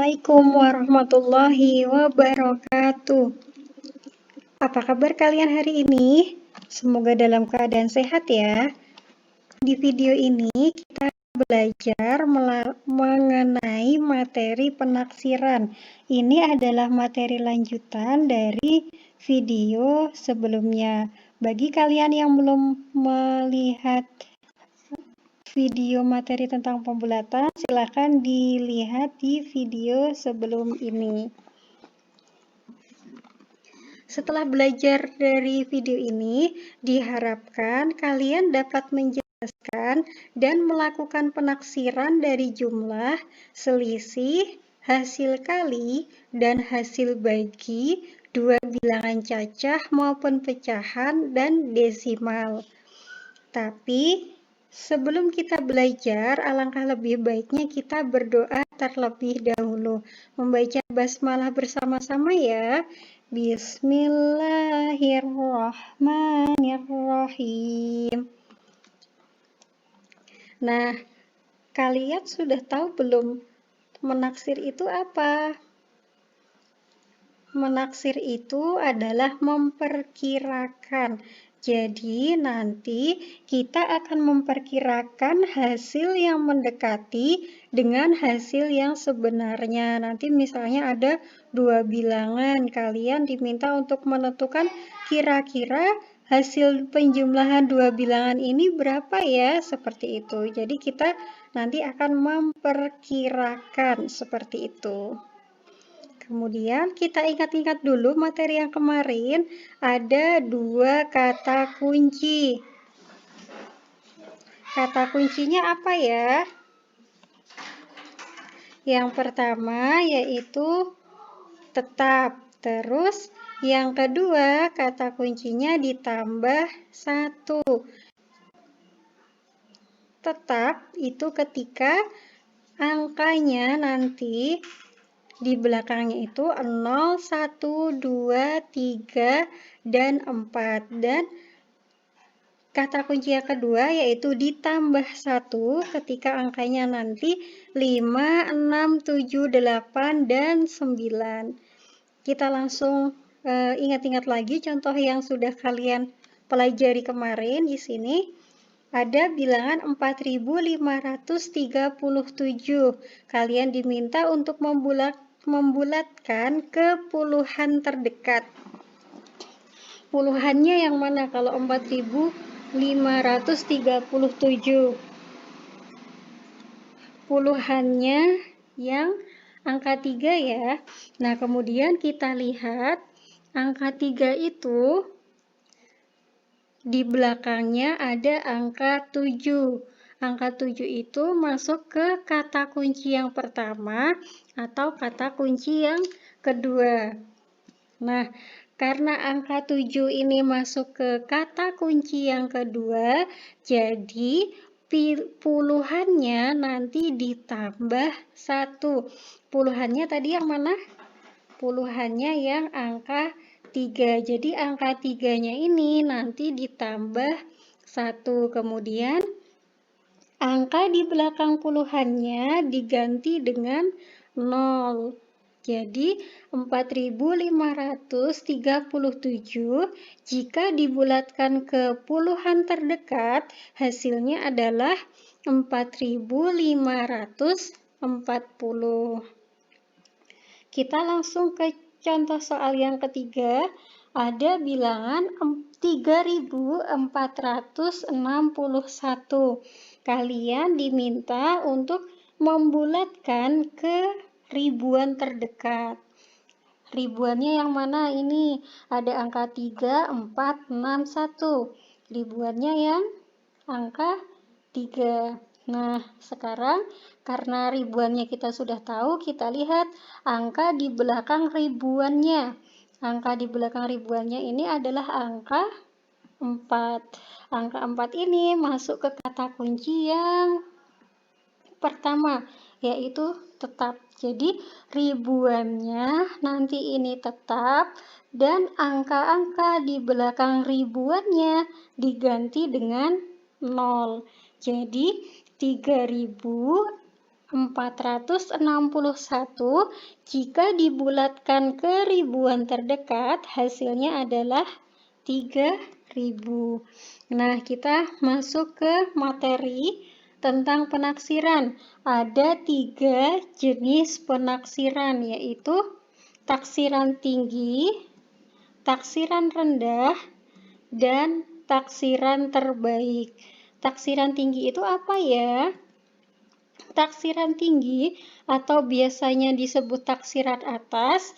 Assalamualaikum warahmatullahi wabarakatuh. Apa kabar kalian hari ini? Semoga dalam keadaan sehat ya. Di video ini kita belajar mengenai materi penaksiran. Ini adalah materi lanjutan dari video sebelumnya. Bagi kalian yang belum melihat video materi tentang pembulatan, silakan dilihat di video sebelum ini. Setelah belajar dari video ini, diharapkan kalian dapat menjelaskan dan melakukan penaksiran dari jumlah, selisih, hasil kali, dan hasil bagi dua bilangan cacah maupun pecahan dan desimal. Tapi sebelum kita belajar, alangkah lebih baiknya kita berdoa terlebih dahulu. Membaca basmalah bersama-sama ya. Bismillahirrahmanirrahim. Nah, kalian sudah tahu belum menaksir itu apa? Menaksir itu adalah memperkirakan. Jadi nanti kita akan memperkirakan hasil yang mendekati dengan hasil yang sebenarnya. Nanti misalnya ada dua bilangan, kalian diminta untuk menentukan kira-kira hasil penjumlahan dua bilangan ini berapa ya, seperti itu. Jadi kita nanti akan memperkirakan seperti itu. Kemudian kita ingat-ingat dulu materi yang kemarin, ada dua kata kunci. Kata kuncinya apa ya? Yang pertama yaitu tetap. Terus yang kedua kata kuncinya ditambah 1. Tetap itu ketika angkanya nanti di belakangnya itu 0, 1, 2, 3, dan 4. Dan kata kunci yang kedua yaitu ditambah 1 ketika angkanya nanti 5, 6, 7, 8, dan 9. Kita langsung ingat-ingat lagi contoh yang sudah kalian pelajari kemarin. Di sini ada bilangan 4537. Kalian diminta untuk membulatkan ke puluhan terdekat. Puluhannya yang mana kalau 4537? Puluhannya yang angka 3 ya. Nah, kemudian kita lihat angka 3 itu di belakangnya ada angka 7. Angka 7 itu masuk ke kata kunci yang pertama atau kata kunci yang kedua. Nah, karena angka 7 ini masuk ke kata kunci yang kedua, jadi puluhannya nanti ditambah 1. Puluhannya tadi yang mana? Puluhannya yang angka 3. Jadi angka 3-nya ini nanti ditambah 1. Kemudian angka di belakang puluhannya diganti dengan 0. Jadi 4537 jika dibulatkan ke puluhan terdekat, hasilnya adalah 4540. Kita langsung ke contoh soal yang ketiga. Ada bilangan 3461. Kalian diminta untuk membulatkan ke ribuan terdekat. Ribuannya yang mana ini? Ada angka 3, 4, 6, 1. Ribuannya yang angka 3. Nah, sekarang karena ribuannya kita sudah tahu, kita lihat angka di belakang ribuannya. Angka di belakang ribuannya ini adalah angka 4. Angka 4 ini masuk ke kata kunci yang pertama, yaitu tetap. Jadi ribuannya nanti ini tetap dan angka-angka di belakang ribuannya diganti dengan 0. Jadi 3000 461 jika dibulatkan ke ribuan terdekat hasilnya adalah 3000. Nah, kita masuk ke materi tentang penaksiran. Ada 3 jenis penaksiran, yaitu taksiran tinggi, taksiran rendah, dan taksiran terbaik. Taksiran tinggi itu apa ya? Taksiran tinggi atau biasanya disebut taksiran atas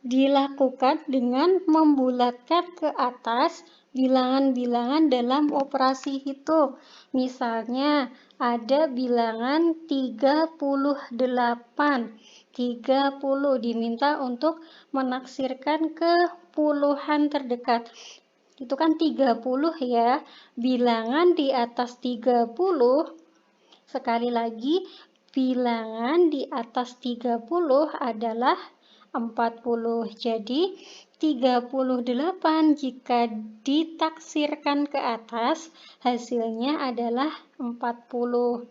dilakukan dengan membulatkan ke atas bilangan-bilangan dalam operasi hitung. Misalnya ada bilangan 38. 30 diminta untuk menaksirkan ke puluhan terdekat. Itu kan 30 ya. Bilangan di atas 30, sekali lagi, bilangan di atas 30 adalah 40. Jadi 38 jika ditaksirkan ke atas hasilnya adalah 40.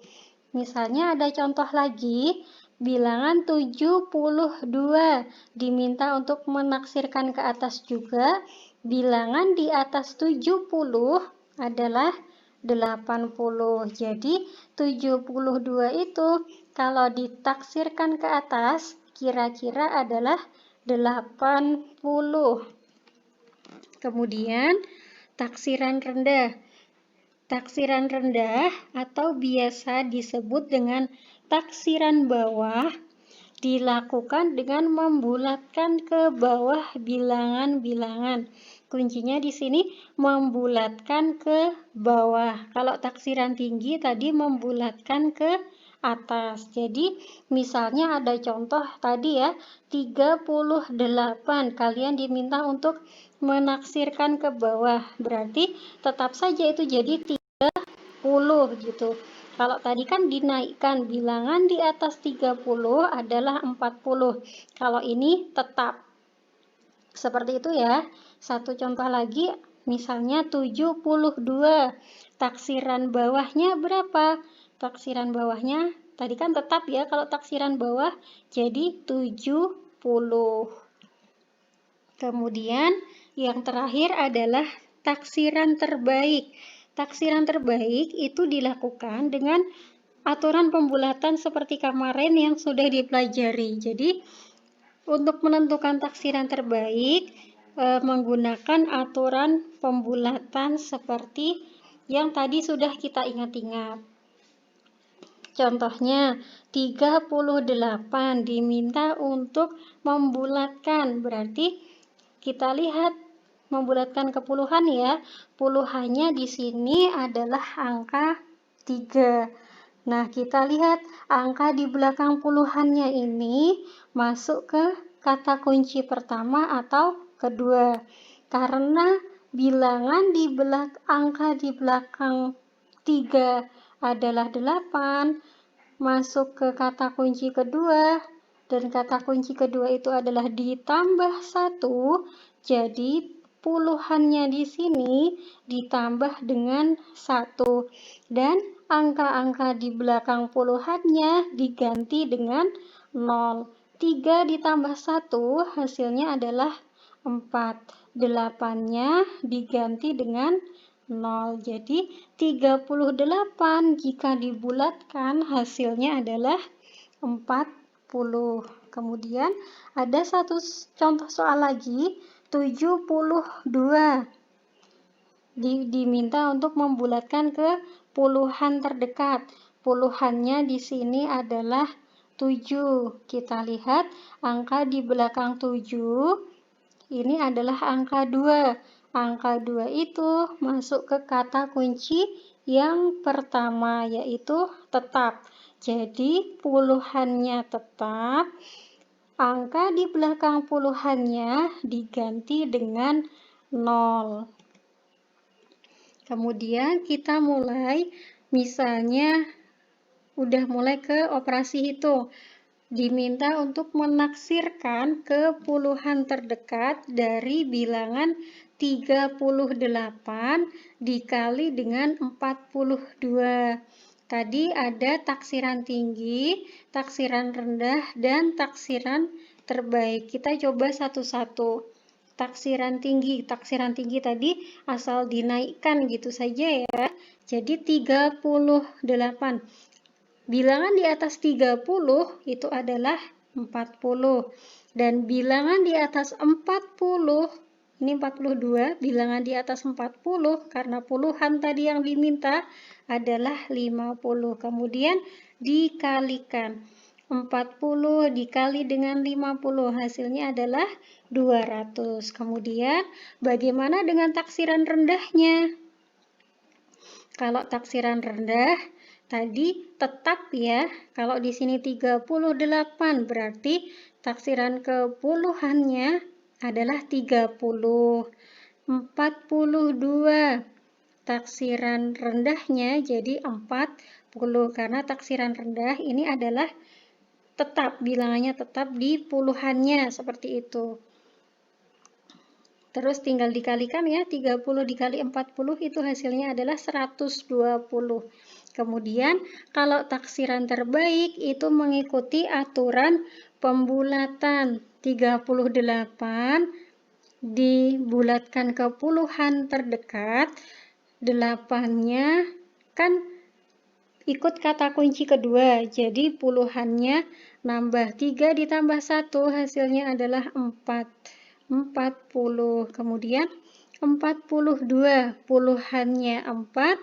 Misalnya ada contoh lagi, bilangan 72 diminta untuk menaksirkan ke atas juga. Bilangan di atas 70 adalah 80. Jadi 72 itu kalau ditaksirkan ke atas kira-kira adalah 80. Kemudian taksiran rendah. Taksiran rendah atau biasa disebut dengan taksiran bawah dilakukan dengan membulatkan ke bawah bilangan-bilangan. Kuncinya di sini membulatkan ke bawah. Kalau taksiran tinggi tadi membulatkan ke atas. Jadi misalnya ada contoh tadi ya, 38. Kalian diminta untuk menaksirkan ke bawah. Berarti tetap saja itu jadi 30 gitu. Kalau tadi kan dinaikkan, bilangan di atas 30 adalah 40. Kalau ini tetap seperti itu ya. Satu contoh lagi, misalnya 72. Taksiran bawahnya berapa? Taksiran bawahnya tadi kan tetap ya, kalau taksiran bawah jadi 70. Kemudian yang terakhir adalah taksiran terbaik. Taksiran terbaik itu dilakukan dengan aturan pembulatan seperti kemarin yang sudah dipelajari. Jadi, untuk menentukan taksiran terbaik, menggunakan aturan pembulatan seperti yang tadi sudah kita ingat-ingat. Contohnya, 38 diminta untuk membulatkan, berarti kita lihat membulatkan ke puluhan ya. Puluhannya di sini adalah angka 3. Nah, kita lihat angka di belakang puluhannya ini masuk ke kata kunci pertama atau kedua. Karena bilangan di angka di belakang 3 adalah 8, masuk ke kata kunci kedua, dan kata kunci kedua itu adalah ditambah 1, jadi puluhannya di sini ditambah dengan 1. Dan angka-angka di belakang puluhannya diganti dengan 0. 3 ditambah 1 hasilnya adalah 4. 8-nya diganti dengan 0. Jadi 38 jika dibulatkan hasilnya adalah 40. Kemudian ada satu contoh soal lagi, 72 diminta untuk membulatkan ke puluhan terdekat. Puluhannya di sini adalah 7. Kita lihat angka di belakang 7 ini adalah angka 2. Angka 2 itu masuk ke kata kunci yang pertama, yaitu tetap. Jadi puluhannya tetap, angka di belakang puluhannya diganti dengan 0. Kemudian kita mulai, misalnya udah mulai ke operasi hitung. Diminta untuk menaksirkan ke puluhan terdekat dari bilangan 38 dikali dengan 42. Tadi ada taksiran tinggi, taksiran rendah, dan taksiran terbaik. Kita coba satu-satu. Taksiran tinggi tadi asal dinaikkan gitu saja ya. Jadi 38. Bilangan di atas 30 itu adalah 40. Dan bilangan di atas 40, ini 42, bilangan di atas 40 karena puluhan tadi yang diminta adalah 50. Kemudian dikalikan. 40 dikali dengan 50 hasilnya adalah 200. Kemudian bagaimana dengan taksiran rendahnya? Kalau taksiran rendah tadi tetap ya. Kalau di sini 38 berarti taksiran kepuluhannya adalah 30. 42. Taksiran rendahnya jadi 40 karena taksiran rendah ini adalah tetap, bilangannya tetap di puluhannya seperti itu. Terus tinggal dikalikan ya, 30 dikali 40 itu hasilnya adalah 120. Kemudian kalau taksiran terbaik itu mengikuti aturan pembulatan. 38 dibulatkan ke puluhan terdekat, 8-nya kan ikut kata kunci kedua, jadi puluhannya nambah 3 ditambah 1 hasilnya adalah 4. 40. Kemudian 42, puluhannya 4,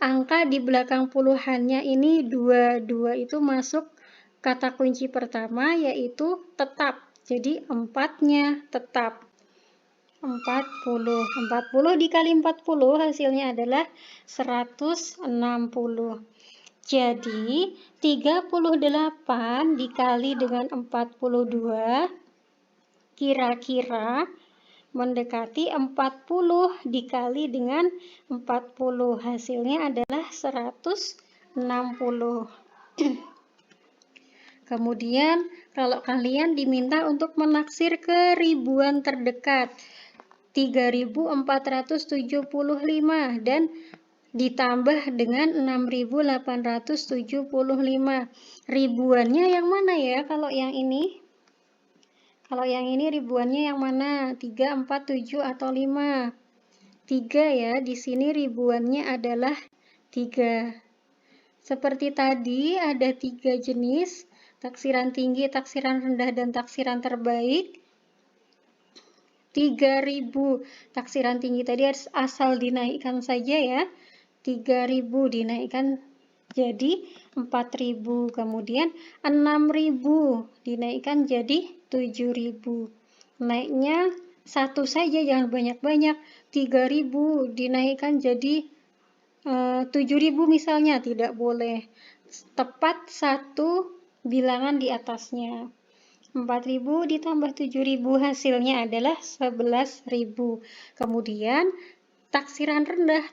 angka di belakang puluhannya ini 2. 2 itu masuk kata kunci pertama yaitu tetap. Jadi 4-nya tetap. 40. 40 dikali 40 hasilnya adalah 160. Jadi 38 dikali dengan 42 kira-kira mendekati 40 dikali dengan 40. Hasilnya adalah 160. Kemudian kalau kalian diminta untuk menaksir ke ribuan terdekat 3.475 dan ditambah dengan 6.875. Ribuannya yang mana ya kalau yang ini? Kalau yang ini ribuannya yang mana? 3, 4, 7 atau 5? 3 ya, di sini ribuannya adalah 3. Seperti tadi ada 3 jenis, taksiran tinggi, taksiran rendah, dan taksiran terbaik. 3.000 taksiran tinggi tadi asal dinaikkan saja ya. 3.000 dinaikkan jadi 4.000. Kemudian 6.000 dinaikkan jadi 7.000. Naiknya satu saja, jangan banyak-banyak. 3.000 dinaikkan jadi 7.000 misalnya, tidak boleh. Tepat satu bilangan di atasnya. 4.000 ditambah 7.000 hasilnya adalah 11.000. Kemudian taksiran rendah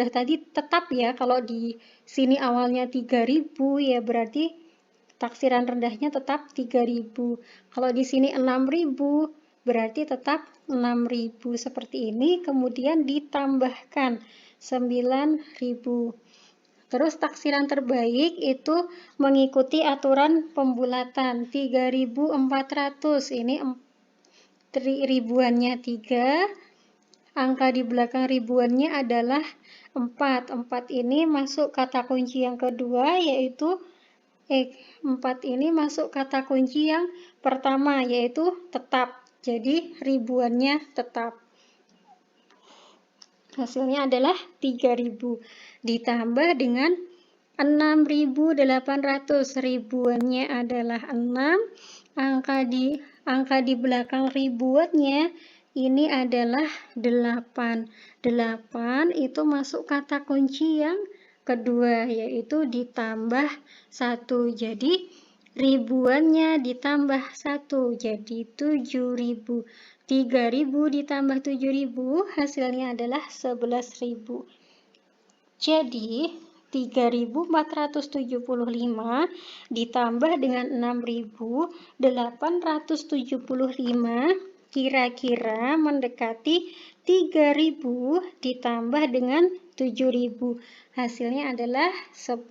tadi tetap ya, kalau di sini awalnya 3.000 ya berarti taksiran rendahnya tetap 3.000. Kalau di sini 6.000 berarti tetap 6.000 seperti ini, kemudian ditambahkan 9.000. Terus taksiran terbaik itu mengikuti aturan pembulatan 3.400. Ini ribuannya 3, angka di belakang ribuannya adalah 4. 4 ini masuk kata kunci yang kedua yaitu 4 ini masuk kata kunci yang pertama yaitu tetap. Jadi ribuannya tetap. Hasilnya adalah 3.000 ditambah dengan 6.800. Ribuannya adalah 6. Angka di belakang ribuannya ini adalah 8. 8 itu masuk kata kunci yang kedua yaitu ditambah 1. Jadi ribuannya ditambah 1 jadi 7.000. 3.000 ditambah 7.000 hasilnya adalah 11.000. Jadi 3.475 ditambah dengan 6.875 kira-kira mendekati 3.000 ditambah dengan 7.000. Hasilnya adalah 10.000.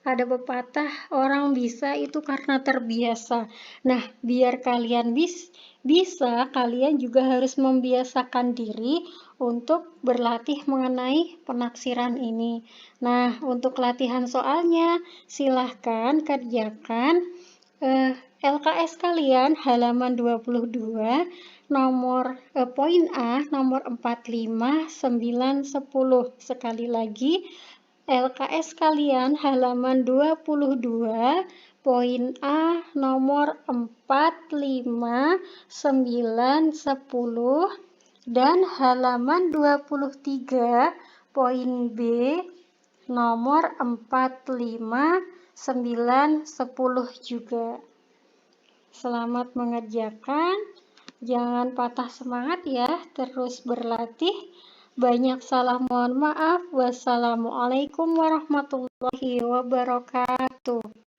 Ada pepatah, orang bisa itu karena terbiasa. Nah, biar kalian bisa, kalian juga harus membiasakan diri untuk berlatih mengenai penaksiran ini. Nah, untuk latihan soalnya, silahkan kerjakan LKS kalian halaman 22, poin A, nomor 45, 9, 10. Sekali lagi, LKS kalian halaman 22, poin A, nomor 45, 9, 10, dan halaman 23, poin B, nomor 45, 9, 10 juga. Selamat mengerjakan. Jangan patah semangat ya, terus berlatih. Banyak salah mohon maaf. Wassalamualaikum warahmatullahi wabarakatuh.